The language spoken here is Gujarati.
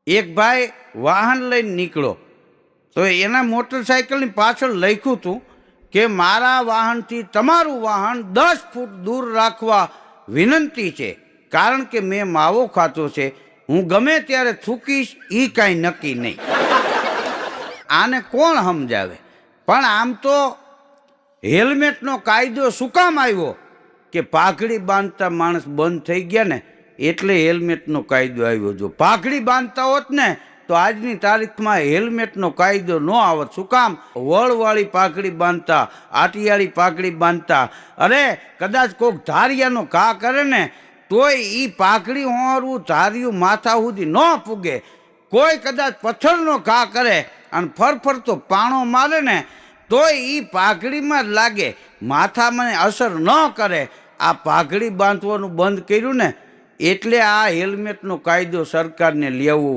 એક ભાઈ વાહન લઈને નીકળ્યો તો એના મોટરસાઇકલની પાછળ લખ્યું હતું કે મારા વાહનથી તમારું વાહન 10 ફૂટ દૂર રાખવા વિનંતી છે, કારણ કે મેં માવો ખાતો છે, હું ગમે ત્યારે થૂકીશ એ કાંઈ નક્કી નહીં. આને કોણ સમજાવે? પણ આમ તો હેલ્મેટનો કાયદો શું કામ આવ્યો કે પાઘડી બાંધતા માણસ બંધ થઈ ગયા ને એટલે હેલ્મેટનો કાયદો આવ્યો. જો પાઘડી બાંધતા હોત ને તો આજની તારીખમાં હેલ્મેટનો કાયદો ન આવત. શું કામ? વળવાળી પાઘડી બાંધતા, આટિયાળી પાઘડી બાંધતા. અરે કદાચ કોઈક ધારિયાનો ઘા કરે ને તોય એ પાઘડી હોરવું ધારિયું માથા સુધી ન પૂગે. કોઈ કદાચ પથ્થરનો ઘા કરે અને ફરફરતો પાણો મારે ને તોય એ પાઘડીમાં જ લાગે, માથામાં અસર ન કરે. આ પાઘડી બાંધવાનું બંધ કર્યું ને એટલે આ હેલ્મેટનો કાયદો સરકારને લેવો